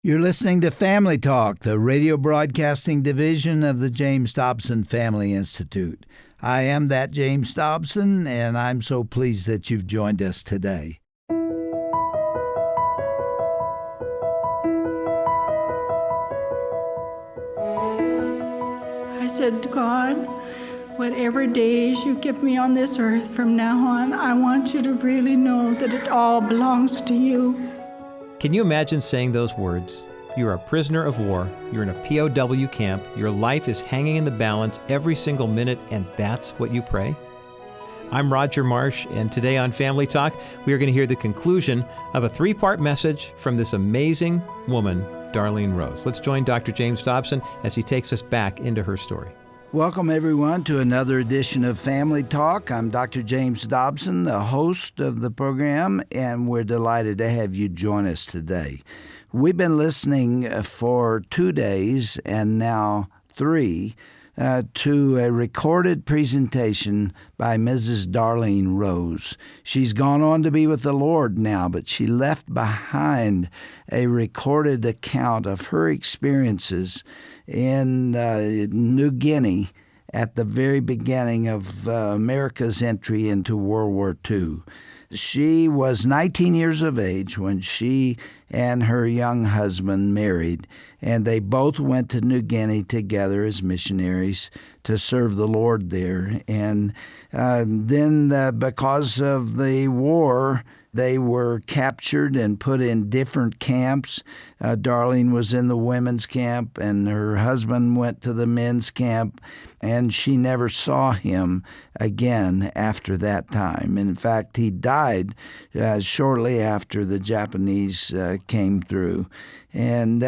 You're listening to Family Talk, the radio broadcasting division of the James Dobson Family Institute. I am that James Dobson, and I'm so pleased that you've joined us today. I said, God, whatever days you give me on this earth from now on, I want you to really know that it all belongs to you. Can you imagine saying those words? You're a prisoner of war, you're in a POW camp, your life is hanging in the balance every single minute, and that's what you pray? I'm Roger Marsh, and today on Family Talk, we are going to hear the conclusion of a 3-part message from this amazing woman, Darlene Rose. Let's join Dr. James Dobson as he takes us back into her story. Welcome, everyone, to another edition of Family Talk. I'm Dr. James Dobson, the host of the program, and we're delighted to have you join us today. We've been listening for 2 days and now 3 to a recorded presentation by Mrs. Darlene Rose. She's gone on to be with the Lord now, but she left behind a recorded account of her experiences in New Guinea at the very beginning of America's entry into World War II. She was 19 years of age when she and her young husband married, and they both went to New Guinea together as missionaries to serve the Lord there. And then because of the war, they were captured and put in different camps. Darlene was in the women's camp, and her husband went to the men's camp, and she never saw him again after that time. In fact, he died shortly after the Japanese came through. And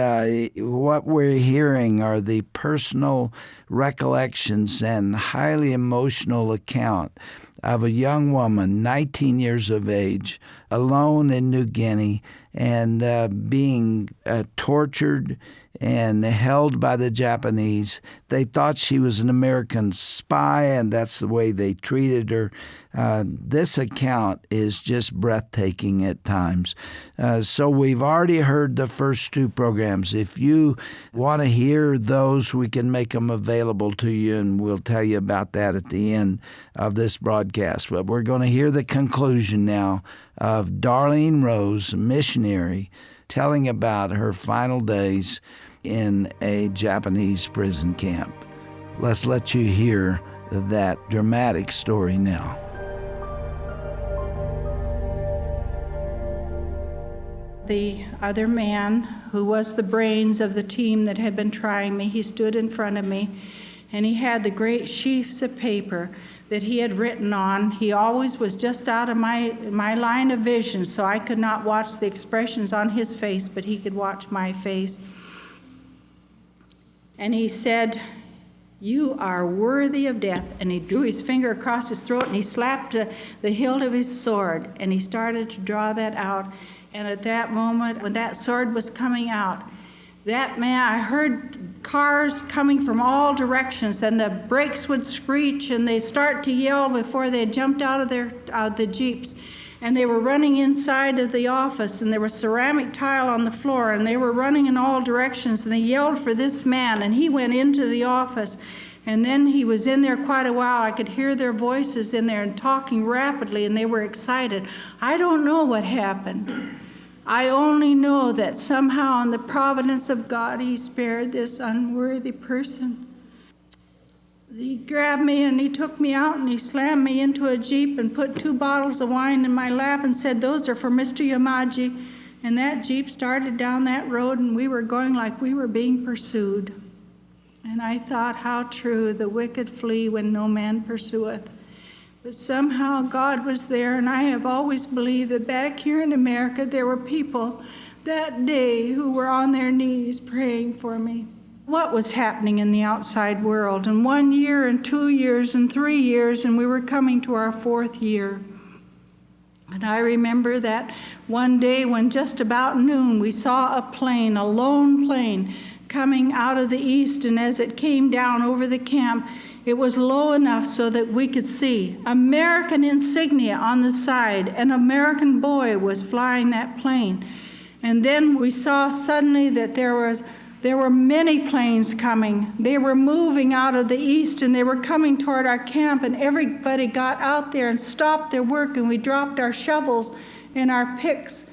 what we're hearing are the personal recollections and highly emotional account of a young woman, 19 years of age, alone in New Guinea, and being tortured and held by the Japanese. They thought she was an American spy, and that's the way they treated her. This account is just breathtaking at times. So we've already heard the first 2 programs. If you want to hear those, we can make them available to you, and we'll tell you about that at the end of this broadcast. But we're going to hear the conclusion now of Darlene Rose, missionary, telling about her final days in a Japanese prison camp. Let's let you hear that dramatic story now. The other man, who was the brains of the team that had been trying me, he stood in front of me, and he had the great sheafs of paper that he had written on. He always was just out of my line of vision, so I could not watch the expressions on his face, but he could watch my face. And he said, "You are worthy of death." And he drew his finger across his throat, and he slapped the hilt of his sword, and he started to draw that out. And at that moment, when that sword was coming out, that man, I heard cars coming from all directions, and the brakes would screech, and they'd start to yell before they jumped out of the Jeeps. And they were running inside of the office, and there was ceramic tile on the floor, and they were running in all directions, and they yelled for this man, and he went into the office. And then he was in there quite a while. I could hear their voices in there and talking rapidly, and they were excited. I don't know what happened. I only know that somehow in the providence of God, he spared this unworthy person. He grabbed me and he took me out and he slammed me into a Jeep and put 2 bottles of wine in my lap and said, "Those are for Mr. Yamaji." And that Jeep started down that road, and we were going like we were being pursued. And I thought, how true, the wicked flee when no man pursueth. But somehow God was there, and I have always believed that back here in America there were people that day who were on their knees praying for me. What was happening in the outside world? And 1 year and 2 years and 3 years, and we were coming to our 4th year. And I remember that one day when just about noon we saw a plane, a lone plane, coming out of the east, and as it came down over the camp, it was low enough so that we could see American insignia on the side. An American boy was flying that plane. And then we saw suddenly that there were many planes coming. They were moving out of the east, and they were coming toward our camp, and everybody got out there and stopped their work, and we dropped our shovels and our picks,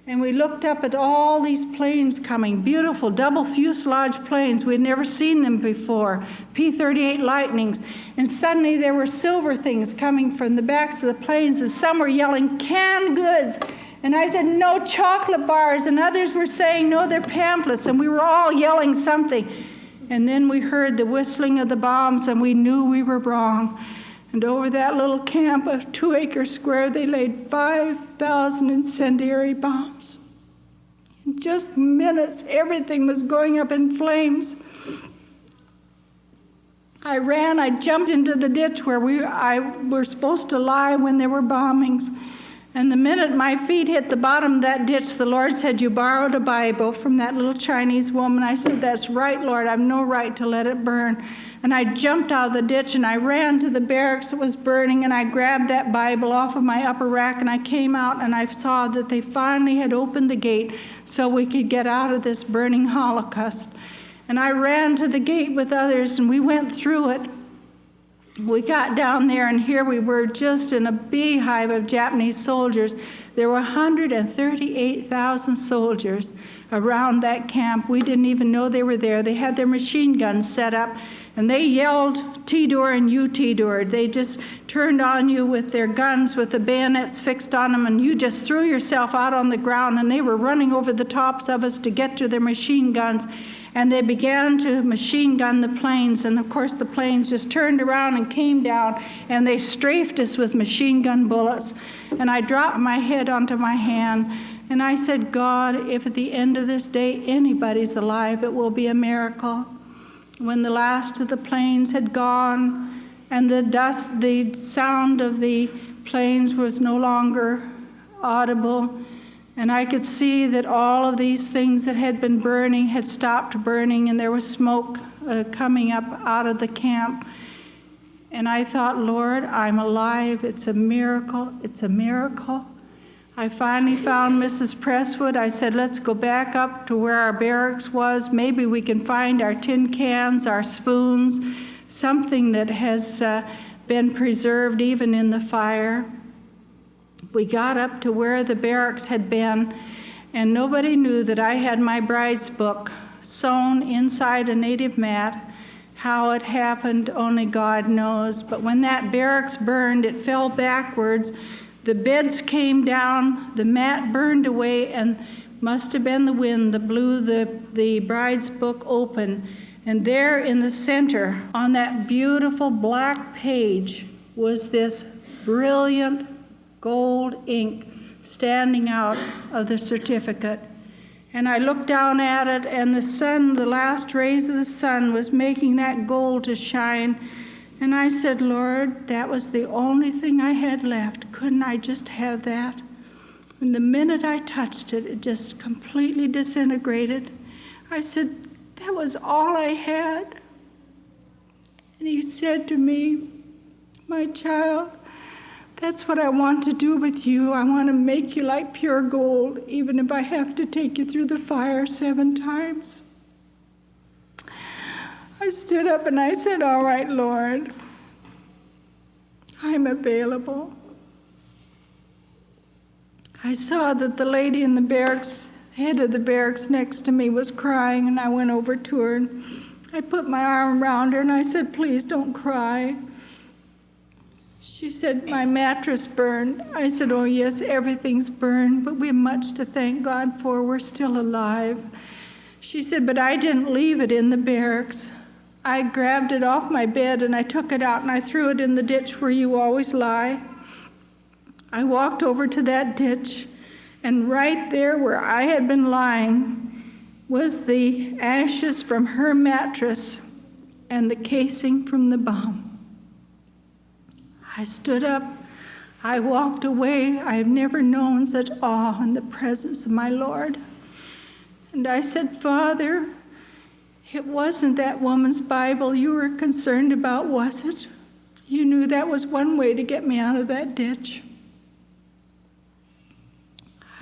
and we looked up at all these planes coming, beautiful double fuselage planes. We'd never seen them before, P-38 Lightnings. And suddenly there were silver things coming from the backs of the planes, and some were yelling, "Canned goods." And I said, "No chocolate bars." And others were saying, "No, they're pamphlets." And we were all yelling something. And then we heard the whistling of the bombs, and we knew we were wrong. And over that little camp of 2-acre square, they laid 5,000 incendiary bombs. In just minutes, everything was going up in flames. I jumped into the ditch where we were supposed to lie when there were bombings. And the minute my feet hit the bottom of that ditch, the Lord said, "You borrowed a Bible from that little Chinese woman." I said, "That's right, Lord. I have no right to let it burn." And I jumped out of the ditch, and I ran to the barracks that was burning, and I grabbed that Bible off of my upper rack, and I came out, and I saw that they finally had opened the gate so we could get out of this burning holocaust. And I ran to the gate with others, and we went through it. We got down there, and here we were just in a beehive of Japanese soldiers. There were 138,000 soldiers around that camp. We didn't even know they were there. They had their machine guns set up, and they yelled T-door and you T-door. They just turned on you with their guns with the bayonets fixed on them, and you just threw yourself out on the ground, and they were running over the tops of us to get to their machine guns. And they began to machine gun the planes, and of course the planes just turned around and came down, and they strafed us with machine gun bullets. And I dropped my head onto my hand, and I said, "God, if at the end of this day anybody's alive, it will be a miracle." When the last of the planes had gone, and the sound of the planes was no longer audible, and I could see that all of these things that had been burning had stopped burning, and there was smoke coming up out of the camp. And I thought, "Lord, I'm alive. It's a miracle. It's a miracle." I finally found Mrs. Presswood. I said, "Let's go back up to where our barracks was. Maybe we can find our tin cans, our spoons, something that has been preserved even in the fire." We got up to where the barracks had been, and nobody knew that I had my bride's book sewn inside a native mat. How it happened, only God knows. But when that barracks burned, it fell backwards. The beds came down, the mat burned away, and must have been the wind that blew the bride's book open. And there in the center, on that beautiful black page, was this brilliant gold ink standing out of the certificate. And I looked down at it, and the sun, the last rays of the sun, was making that gold to shine. And I said, "Lord, that was the only thing I had left. Couldn't I just have that?" And the minute I touched it, it just completely disintegrated. I said, "That was all I had." And he said to me, "My child, that's what I want to do with you. I want to make you like pure gold, even if I have to take you through the fire 7 times. I stood up and I said, "All right, Lord, I'm available." I saw that the lady in the barracks, head of the barracks next to me, was crying, and I went over to her and I put my arm around her and I said, "Please don't cry." She said, "My mattress burned." I said, "Oh yes, everything's burned, but we have much to thank God for. We're still alive." She said, "But I didn't leave it in the barracks. I grabbed it off my bed and I took it out and I threw it in the ditch where you always lie." I walked over to that ditch, and right there where I had been lying was the ashes from her mattress and the casing from the bomb. I stood up, I walked away. I have never known such awe in the presence of my Lord. And I said, "Father, it wasn't that woman's Bible you were concerned about, was it? You knew that was one way to get me out of that ditch."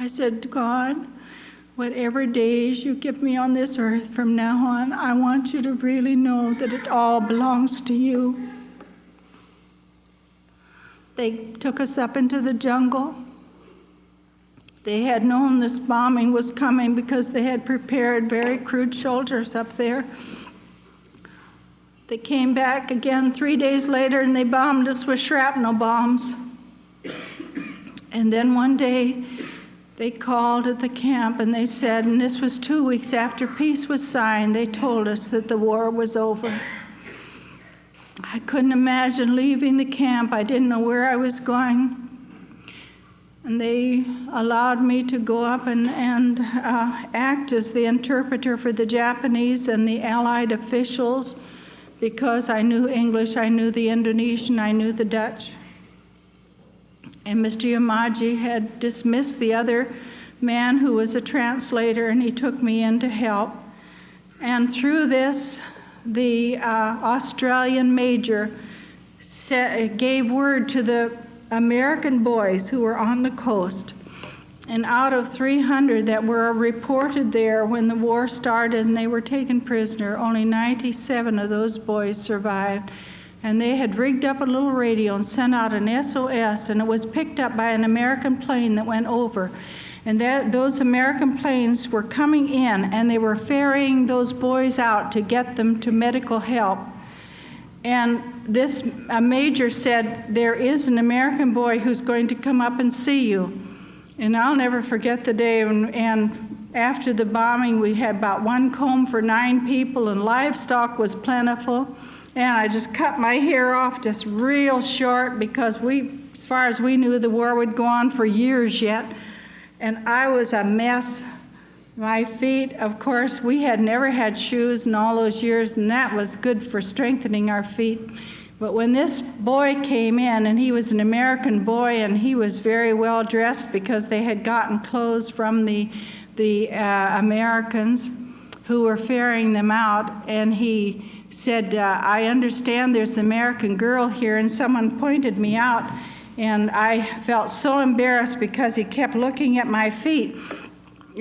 I said, "God, whatever days you give me on this earth from now on, I want you to really know that it all belongs to you. They took us up into the jungle. They had known this bombing was coming because they had prepared very crude shelters up there. They came back again 3 days later and they bombed us with shrapnel bombs. And then one day they called at the camp and they said, and this was 2 weeks after peace was signed, they told us that the war was over. I couldn't imagine leaving the camp. I didn't know where I was going. And they allowed me to go up and act as the interpreter for the Japanese and the Allied officials because I knew English, I knew the Indonesian, I knew the Dutch. And Mr. Yamaji had dismissed the other man who was a translator, and he took me in to help. And through this, the Australian major gave word to the American boys who were on the coast. And out of 300 that were reported there when the war started and they were taken prisoner, only 97 of those boys survived. And they had rigged up a little radio and sent out an SOS, and it was picked up by an American plane that went over. And those American planes were coming in, and they were ferrying those boys out to get them to medical help. And this major said, there is an American boy who's going to come up and see you. And I'll never forget the day, and after the bombing, we had about one comb for 9 people, and livestock was plentiful. And I just cut my hair off just real short because as far as we knew, the war would go on for years yet. And I was a mess. My feet, of course, we had never had shoes in all those years, and that was good for strengthening our feet. But when this boy came in, and he was an American boy, and he was very well dressed because they had gotten clothes from the Americans who were ferrying them out, and he said, I understand there's an American girl here, and someone pointed me out, and I felt so embarrassed because he kept looking at my feet,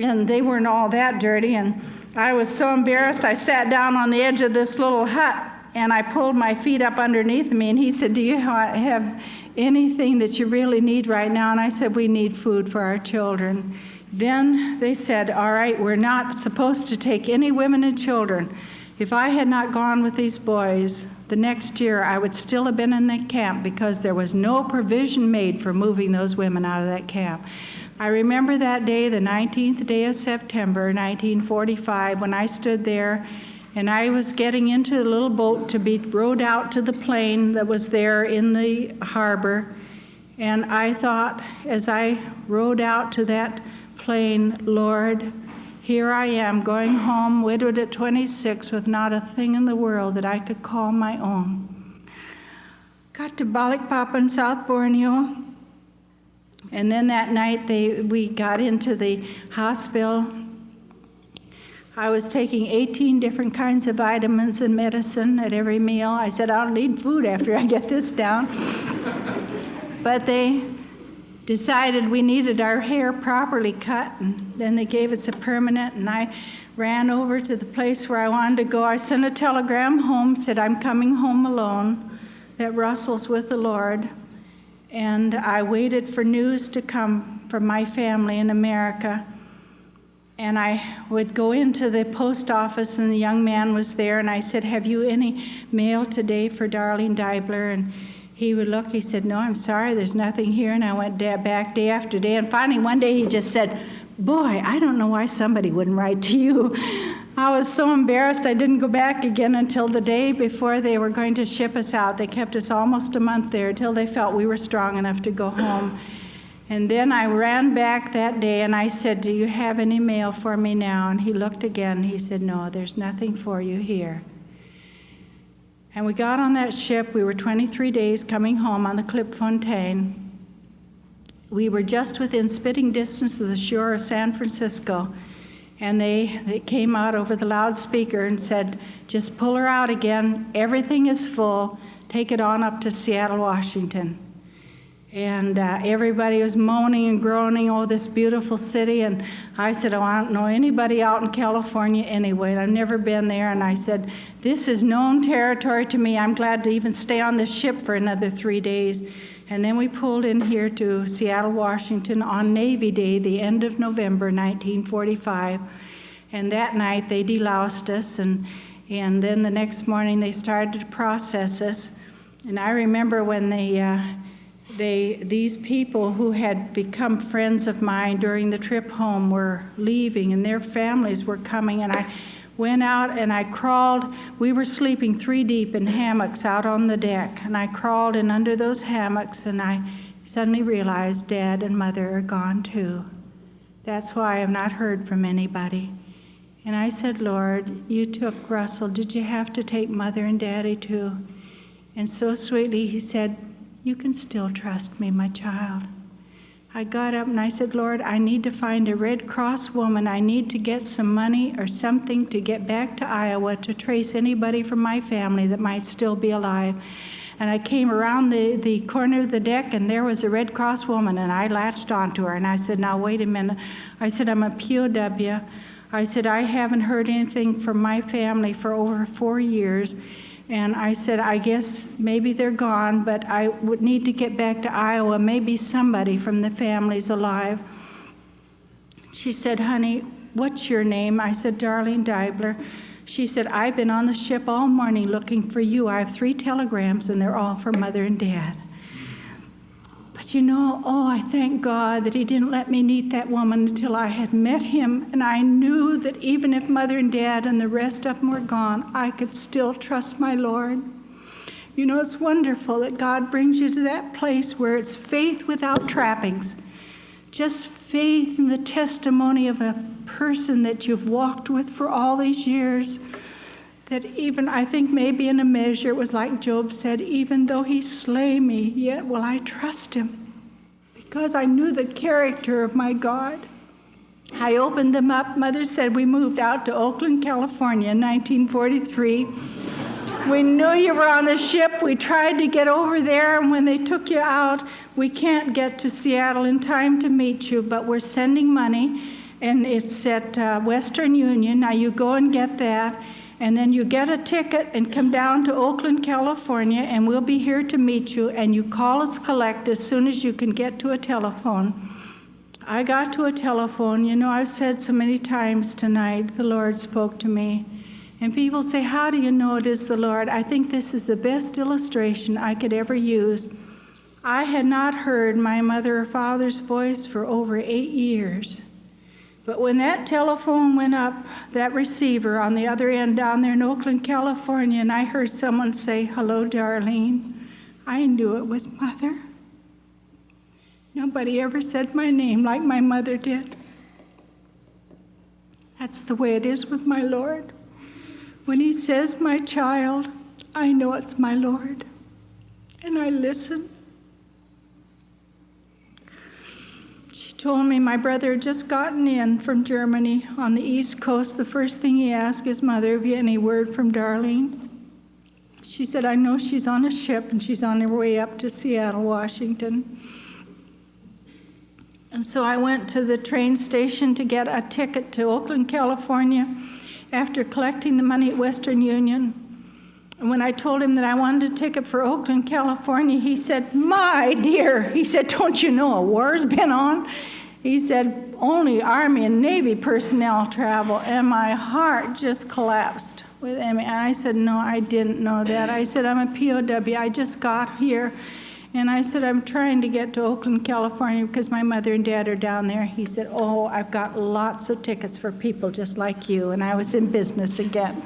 and they weren't all that dirty, and I was so embarrassed I sat down on the edge of this little hut, and I pulled my feet up underneath me, and he said, do you have anything that you really need right now? And I said, we need food for our children. Then they said, all right, we're not supposed to take any women and children. If I had not gone with these boys, the next year I would still have been in that camp because there was no provision made for moving those women out of that camp. I remember that day, the 19th day of September, 1945, when I stood there and I was getting into a little boat to be rowed out to the plane that was there in the harbor. And I thought, as I rowed out to that plane, Lord, here I am going home, widowed at 26, with not a thing in the world that I could call my own. Got to Balikpapan in South Borneo, and then that night we got into the hospital. I was taking 18 different kinds of vitamins and medicine at every meal. I said, I'll need food after I get this down. But they decided we needed our hair properly cut, and then they gave us a permanent, and I ran over to the place where I wanted to go. I sent a telegram home, said I'm coming home alone, that Russell's with the Lord, and I waited for news to come from my family in America. And I would go into the post office, and the young man was there, and I said, have you any mail today for Darlene Deibler? And he would look, he said, no, I'm sorry, there's nothing here. And I went back day after day. And finally, one day he just said, boy, I don't know why somebody wouldn't write to you. I was so embarrassed I didn't go back again until the day before they were going to ship us out. They kept us almost a month there until they felt we were strong enough to go home. And then I ran back that day and I said, do you have any mail for me now? And he looked again. He said, no, there's nothing for you here. And we got on that ship. We were 23 days coming home on the Klipfontein. We were just within spitting distance of the shore of San Francisco. And they came out over the loudspeaker and said, just pull her out again. Everything is full. Take it on up to Seattle, Washington. And everybody was moaning and groaning, oh, this beautiful city. And I said, oh, I don't know anybody out in California anyway. And I've never been there. And I said, this is known territory to me. I'm glad to even stay on this ship for another 3 days. And then we pulled in here to Seattle, Washington on Navy Day, the end of November 1945. And that night they deloused us. And then the next morning they started to process us. And I remember when these people who had become friends of mine during the trip home were leaving, and their families were coming, and I went out and I crawled. We were sleeping 3 deep in hammocks out on the deck, and I crawled in under those hammocks, and I suddenly realized Dad and Mother are gone too. That's why I have not heard from anybody. And I said, Lord, you took Russell. Did you have to take Mother and Daddy too? And so sweetly he said, you can still trust me, my child. I got up and I said, Lord, I need to find a Red Cross woman. I need to get some money or something to get back to Iowa to trace anybody from my family that might still be alive. And I came around the corner of the deck, and there was a Red Cross woman, and I latched onto her. And I said, now, wait a minute. I said, I'm a POW. I said, I haven't heard anything from my family for over 4 years. And I said, I guess maybe they're gone, but I would need to get back to Iowa. Maybe somebody from the family's alive. She said, honey, what's your name? I said, Darlene Deibler. She said, I've been on the ship all morning looking for you. I have 3 telegrams, and they're all for Mother and Dad. But you know, I thank God that he didn't let me meet that woman until I had met him, and I knew that even if Mother and Dad and the rest of them were gone, I could still trust my Lord. You know, it's wonderful that God brings you to that place where it's faith without trappings, just faith in the testimony of a person that you've walked with for all these years, that even, I think maybe in a measure, it was like Job said, even though he slay me, yet will I trust him, because I knew the character of my God. I opened them up. Mother said we moved out to Oakland, California in 1943. We knew you were on the ship. We tried to get over there, and when they took you out, we can't get to Seattle in time to meet you, but we're sending money, and it's at Western Union. Now you go and get that, and then you get a ticket and come down to Oakland, California, and we'll be here to meet you, and you call us collect as soon as you can get to a telephone. I got to a telephone. You know, I've said so many times tonight, the Lord spoke to me. And people say, how do you know it is the Lord? I think this is the best illustration I could ever use. I had not heard my mother or father's voice for over 8 years. But when that telephone went up, that receiver on the other end down there in Oakland, California, and I heard someone say, hello, Darlene, I knew it was Mother. Nobody ever said my name like my mother did. That's the way it is with my Lord. When he says, my child, I know it's my Lord, and I listen. She told me my brother had just gotten in from Germany on the East Coast. The first thing he asked his mother, have you any word from Darlene? She said, I know she's on a ship, and she's on her way up to Seattle, Washington. And so I went to the train station to get a ticket to Oakland, California, after collecting the money at Western Union. And when I told him that I wanted a ticket for Oakland, California, he said, my dear, he said, don't you know a war's been on? He said, only Army and Navy personnel travel. And my heart just collapsed with him. And I said, no, I didn't know that. I said, I'm a POW. I just got here. And I said, I'm trying to get to Oakland, California because my mother and dad are down there. He said, oh, I've got lots of tickets for people just like you. And I was in business again.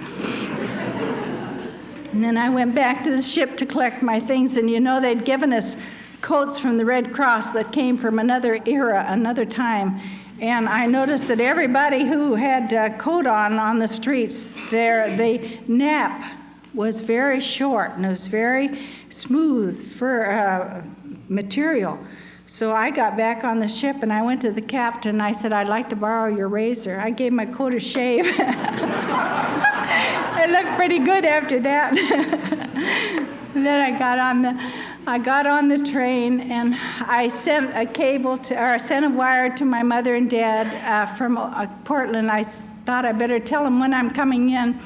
And then I went back to the ship to collect my things. And you know, they'd given us coats from the Red Cross that came from another era, another time. And I noticed that everybody who had a coat on the streets there, the nap was very short, and it was very smooth for material. So I got back on the ship, and I went to the captain, and I said, I'd like to borrow your razor. I gave my coat a shave. It looked pretty good after that. And then I got on the train, and I sent a wire to my mother and dad from Portland. I thought I better tell them when I'm coming in.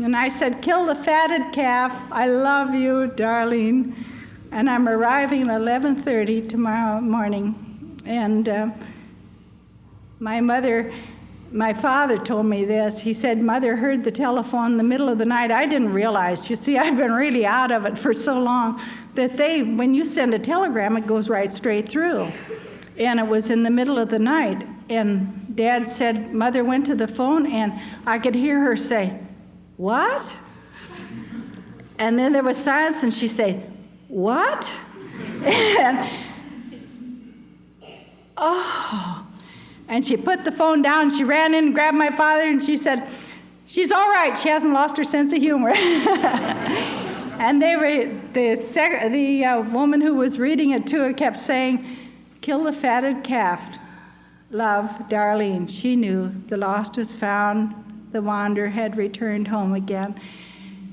And I said, "Kill the fatted calf. I love you, Darlene." And I'm arriving at 11:30 tomorrow morning. And my father told me this. He said, "Mother heard the telephone in the middle of the night." I didn't realize, you see, I've been really out of it for so long, that when you send a telegram, it goes right straight through. And it was in the middle of the night. And Dad said, Mother went to the phone, and I could hear her say, "What?" And then there was silence, and she said, "What?" And, and she put the phone down, she ran in and grabbed my father, and she said, "She's all right, she hasn't lost her sense of humor." And the woman who was reading it to her kept saying, "Kill the fatted calf. Love, Darlene." She knew the lost was found, the wanderer had returned home again.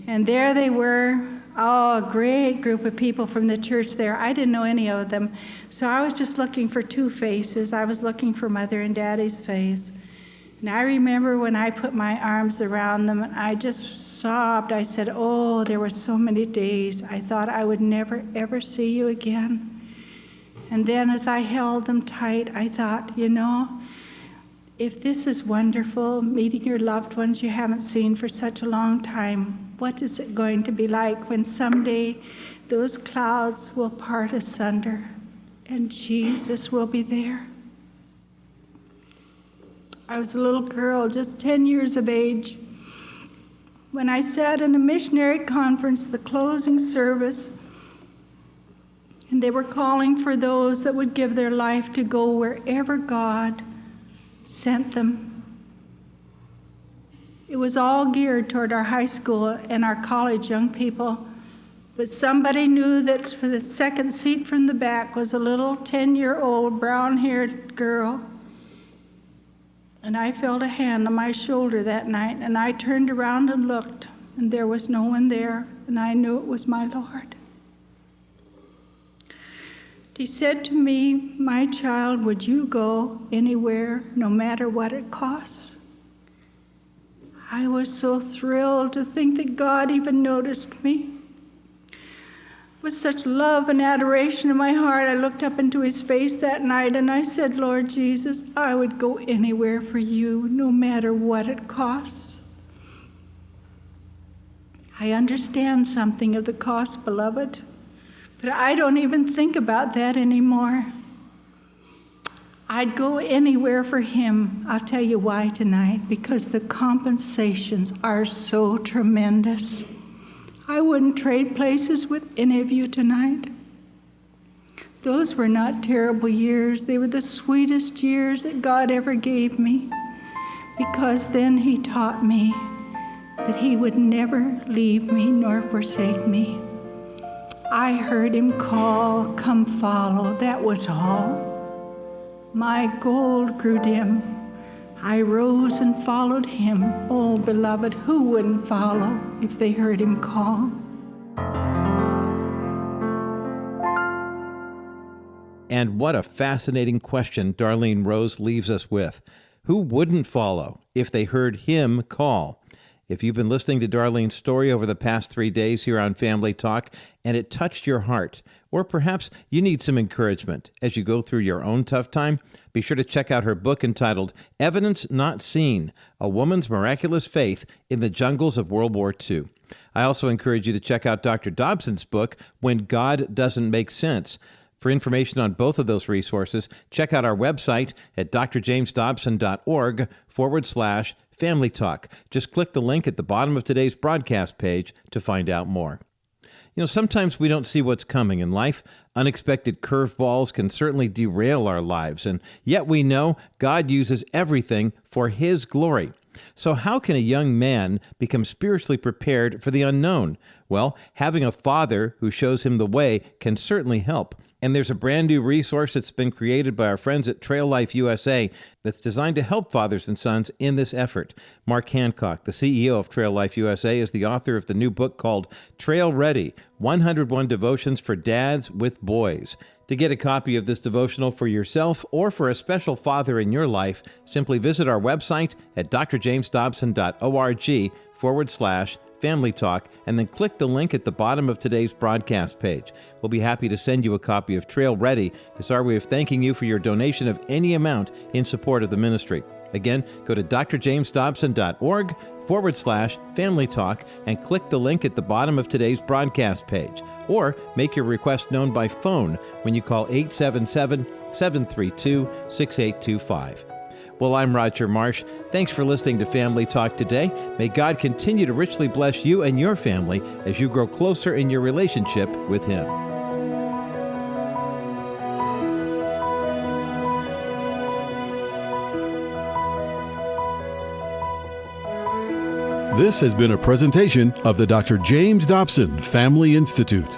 And there they were, a great group of people from the church there. I didn't know any of them, so I was just looking for two faces. I was looking for Mother and Daddy's face. And I remember when I put my arms around them, and I just sobbed. I said, "Oh, there were so many days I thought I would never, ever see you again." And then as I held them tight, I thought, if this is wonderful, meeting your loved ones you haven't seen for such a long time, what is it going to be like when someday those clouds will part asunder and Jesus will be there? I was a little girl, just 10 years of age, when I sat in a missionary conference, the closing service, and they were calling for those that would give their life to go wherever God sent them. It was all geared toward our high school and our college young people, but somebody knew that for the second seat from the back was a little 10-year-old brown-haired girl. And I felt a hand on my shoulder that night, and I turned around and looked, and there was no one there, and I knew it was my Lord. He said to me, "My child, would you go anywhere, no matter what it costs?" I was so thrilled to think that God even noticed me. With such love and adoration in my heart, I looked up into his face that night and I said, "Lord Jesus, I would go anywhere for you, no matter what it costs." I understand something of the cost, beloved, but I don't even think about that anymore. I'd go anywhere for him. I'll tell you why tonight, because the compensations are so tremendous. I wouldn't trade places with any of you tonight. Those were not terrible years. They were the sweetest years that God ever gave me, because then he taught me that he would never leave me nor forsake me. I heard him call, "Come follow." That was all. My gold grew dim. I rose and followed him. Oh, beloved, who wouldn't follow if they heard him call? And what a fascinating question Darlene Rose leaves us with. Who wouldn't follow if they heard him call? If you've been listening to Darlene's story over the past 3 days here on Family Talk, and it touched your heart, or perhaps you need some encouragement as you go through your own tough time, be sure to check out her book entitled Evidence Not Seen, A Woman's Miraculous Faith in the Jungles of World War II. I also encourage you to check out Dr. Dobson's book, When God Doesn't Make Sense. For information on both of those resources, check out our website at drjamesdobson.org/Family Talk. Just click the link at the bottom of today's broadcast page to find out more. Sometimes we don't see what's coming in life. Unexpected curveballs can certainly derail our lives, and yet we know God uses everything for his glory. So how can a young man become spiritually prepared for the unknown? Well, having a father who shows him the way can certainly help. And there's a brand new resource that's been created by our friends at Trail Life USA that's designed to help fathers and sons in this effort. Mark Hancock, the CEO of Trail Life USA, is the author of the new book called Trail Ready, 101 Devotions for Dads with Boys. To get a copy of this devotional for yourself or for a special father in your life, simply visit our website at drjamesdobson.org/Family Talk, and then click the link at the bottom of today's broadcast page. We'll be happy to send you a copy of Trail Ready as our way of thanking you for your donation of any amount in support of the ministry. Again, go to drjamesdobson.org/Family Talk and click the link at the bottom of today's broadcast page. Or make your request known by phone when you call 877-732-6825. Well, I'm Roger Marsh. Thanks for listening to Family Talk today. May God continue to richly bless you and your family as you grow closer in your relationship with Him. This has been a presentation of the Dr. James Dobson Family Institute.